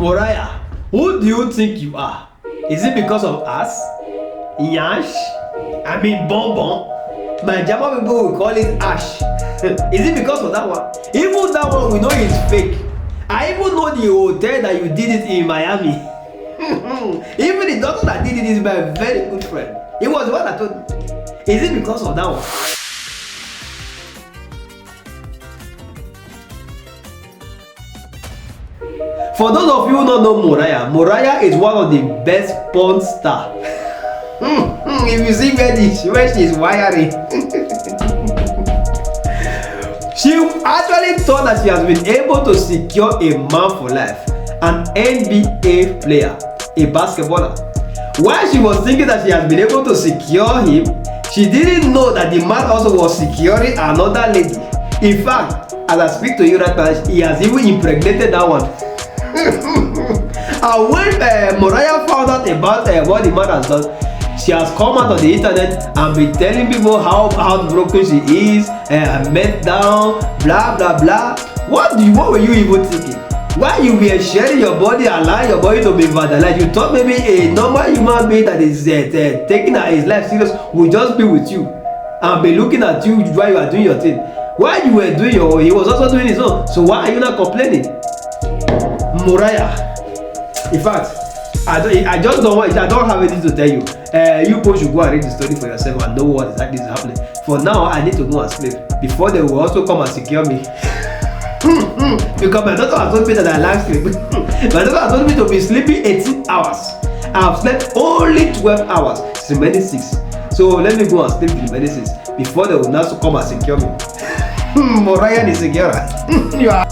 Moriah, who do you think you are? Is it because of us? Yash? I mean bonbon? My Jama people will call it ash. Is it because of that one? Even that one we know is fake. I even know the hotel that you did it in Miami. Even the doctor that did it is my very good friend. He was the one that told me. Is it because of that one? For those of you who don't know Moriah, Moriah is one of the best porn stars. If you see where she is wiring. She actually thought that she has been able to secure a man for life, an NBA player, a basketballer. While she was thinking that she has been able to secure him, she didn't know that the man also was securing another lady. In fact, as I speak to you right now, he has even impregnated that one. And when Moriah found out about what the man has done, she has come out on the internet and been telling people how heartbroken she is, meltdown, blah blah blah. What were you even thinking? Why you were sharing your body, allowing your body to be vandalized? You thought maybe a normal human being that is taking his life serious would just be with you and be looking at you while you are doing your thing. While you were doing your own, he was also doing his own. So why are you not complaining? Moriah, in fact, I just don't want. I don't have anything to tell you. You both should go and read the story for yourself and know what exactly is happening. For now, I need to go and sleep before they will also come and secure me. Because my doctor has told me that I like sleep. My doctor has told me to be sleeping 18 hours. I have slept only 12 hours. It's remaining 6. So let me go and sleep the remaining 6 before they will now come and secure me. Moriah is secure. You are.